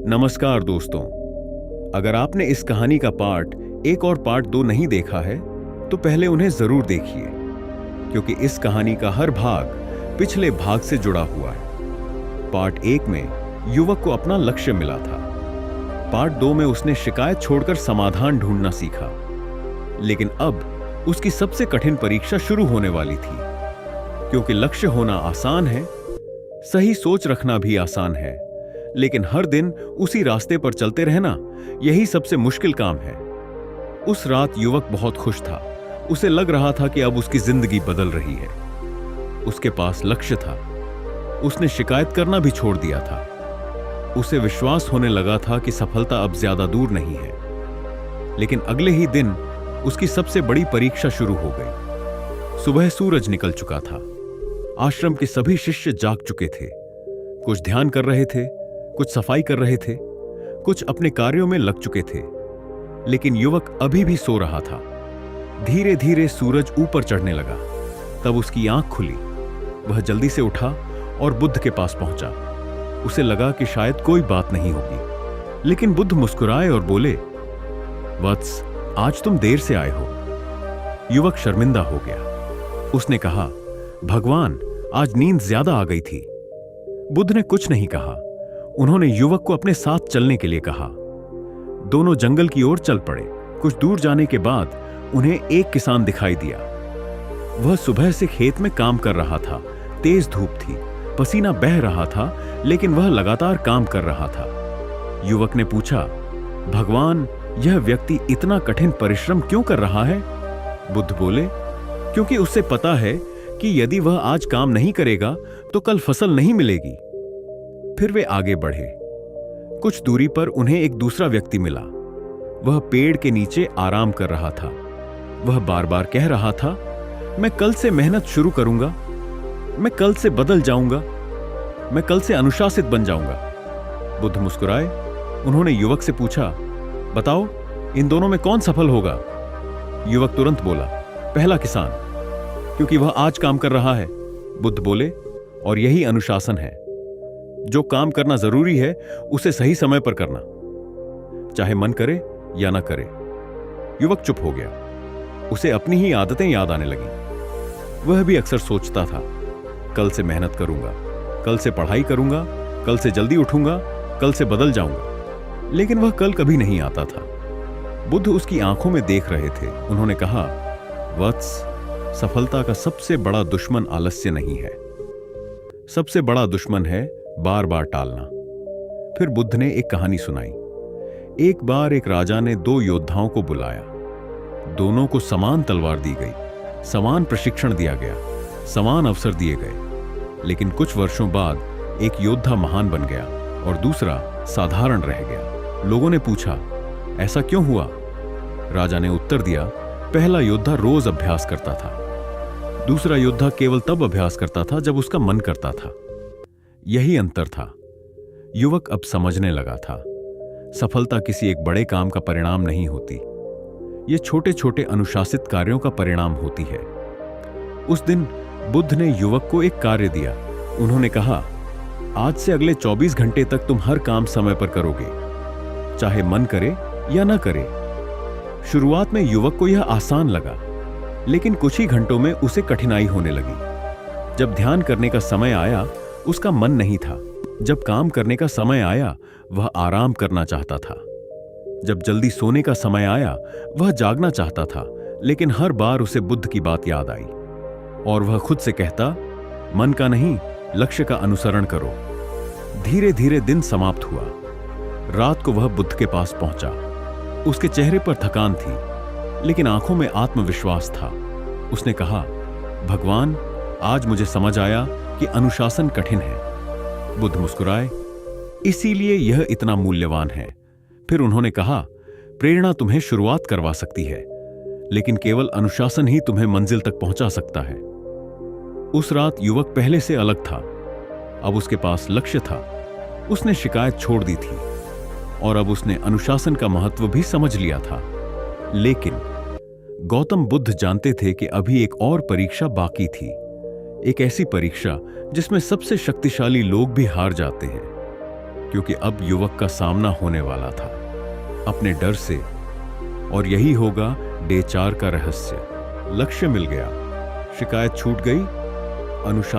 नमस्कार दोस्तों। अगर आपने इस कहानी का पार्ट 1 और पार्ट 2 नहीं देखा है तो पहले उन्हें जरूर देखिए, क्योंकि इस कहानी का हर भाग पिछले भाग से जुड़ा हुआ है। पार्ट 1 में युवक को अपना लक्ष्य मिला था। पार्ट 2 में उसने शिकायत छोड़कर समाधान ढूंढना सीखा। लेकिन अब उसकी सबसे कठिन परीक्षा शुरू होने वाली थी, क्योंकि लक्ष्य होना आसान है, सही सोच रखना भी आसान है, लेकिन हर दिन उसी रास्ते पर चलते रहना यही सबसे मुश्किल काम है। उस रात युवक बहुत खुश था। उसे लग रहा था कि अब उसकी जिंदगी बदल रही है। उसके पास लक्ष्य था। उसने शिकायत करना भी छोड़ दिया था। उसे विश्वास होने लगा था कि सफलता अब ज्यादा दूर नहीं है। लेकिन अगले ही दिन उसकी सबसे बड़ी परीक्षा शुरू हो गई। सुबह सूरज निकल चुका था। आश्रम के सभी शिष्य जाग चुके थे। कुछ ध्यान कर रहे थे, कुछ सफाई कर रहे थे, कुछ अपने कार्यों में लग चुके थे। लेकिन युवक अभी भी सो रहा था। धीरे धीरे सूरज ऊपर चढ़ने लगा। तब उसकी आंख खुली। वह जल्दी से उठा और बुद्ध के पास पहुंचा। उसे लगा कि शायद कोई बात नहीं होगी, लेकिन बुद्ध मुस्कुराए और बोले, वत्स, आज तुम देर से आए हो। युवक शर्मिंदा हो गया। उसने कहा, भगवान, आज नींद ज्यादा आ गई थी। बुद्ध ने कुछ नहीं कहा। उन्होंने युवक को अपने साथ चलने के लिए कहा। दोनों जंगल की ओर चल पड़े। कुछ दूर जाने के बाद उन्हें एक किसान दिखाई दिया। वह सुबह से खेत में काम कर रहा था। तेज धूप थी, पसीना बह रहा था, लेकिन वह लगातार काम कर रहा था। युवक ने पूछा, भगवान, यह व्यक्ति इतना कठिन परिश्रम क्यों कर रहा है? बुद्ध बोले, क्योंकि उसे पता है कि यदि वह आज काम नहीं करेगा तो कल फसल नहीं मिलेगी। फिर वे आगे बढ़े। कुछ दूरी पर उन्हें एक दूसरा व्यक्ति मिला। वह पेड़ के नीचे आराम कर रहा था। वह बार बार कह रहा था, मैं कल से मेहनत शुरू करूंगा, मैं कल से बदल जाऊंगा, मैं कल से अनुशासित बन जाऊंगा। बुद्ध मुस्कुराए। उन्होंने युवक से पूछा, बताओ, इन दोनों में कौन सफल होगा? युवक तुरंत बोला, पहला किसान, क्योंकि वह आज काम कर रहा है। बुद्ध बोले, और यही अनुशासन है। जो काम करना जरूरी है उसे सही समय पर करना, चाहे मन करे या ना करे। युवक चुप हो गया। उसे अपनी ही आदतें याद आने लगी। वह भी अक्सर सोचता था, कल से मेहनत करूंगा, कल से पढ़ाई करूंगा, कल से जल्दी उठूंगा, कल से बदल जाऊंगा। लेकिन वह कल कभी नहीं आता था। बुद्ध उसकी आंखों में देख रहे थे। उन्होंने कहा, वत्स, सफलता का सबसे बड़ा दुश्मन आलस्य नहीं है, सबसे बड़ा दुश्मन है बार बार टालना। फिर बुद्ध ने एक कहानी सुनाई। एक बार एक राजा ने 2 योद्धाओं को बुलाया। दोनों को समान तलवार दी गई, समान प्रशिक्षण दिया गया, समान अवसर दिए गए। लेकिन कुछ वर्षों बाद एक योद्धा महान बन गया और दूसरा साधारण रह गया। लोगों ने पूछा, ऐसा क्यों हुआ? राजा ने उत्तर दिया, पहला योद्धा रोज अभ्यास करता था, दूसरा योद्धा केवल तब अभ्यास करता था जब उसका मन करता था। यही अंतर था। युवक अब समझने लगा था, सफलता किसी एक बड़े काम का परिणाम नहीं होती, ये छोटे छोटे अनुशासित कार्यों का परिणाम होती है। उस दिन बुद्ध ने युवक को एक कार्य दिया। उन्होंने कहा, आज से अगले 24 घंटे तक तुम हर काम समय पर करोगे, चाहे मन करे या ना करे। शुरुआत में युवक को यह आसान लगा, लेकिन कुछ ही घंटों में उसे कठिनाई होने लगी। जब ध्यान करने का समय आया, उसका मन नहीं था। जब काम करने का समय आया, वह आराम करना चाहता था। जब जल्दी सोने का समय आया, वह जागना चाहता था। लेकिन हर बार उसे बुद्ध की बात याद आई और वह खुद से कहता, मन का नहीं, लक्ष्य का अनुसरण करो। धीरे धीरे दिन समाप्त हुआ। रात को वह बुद्ध के पास पहुंचा। उसके चेहरे पर थकान थी, लेकिन आंखों में आत्मविश्वास था। उसने कहा, भगवान, आज मुझे समझ आया कि अनुशासन कठिन है। बुद्ध मुस्कुराए, इसीलिए यह इतना मूल्यवान है। फिर उन्होंने कहा, प्रेरणा तुम्हें शुरुआत करवा सकती है, लेकिन केवल अनुशासन ही तुम्हें मंजिल तक पहुंचा सकता है। उस रात युवक पहले से अलग था। अब उसके पास लक्ष्य था। उसने शिकायत छोड़ दी थी और अब उसने अनुशासन का महत्व भी समझ लिया था। लेकिन गौतम बुद्ध जानते थे कि अभी एक और परीक्षा बाकी थी, एक ऐसी परीक्षा जिसमें सबसे शक्तिशाली लोग भी हार जाते हैं। क्योंकि अब युवक का सामना होने वाला था अपने डर से, और यही होगा डे 4 का रहस्य। लक्ष्य मिल गया, शिकायत छूट गई, अनुशासन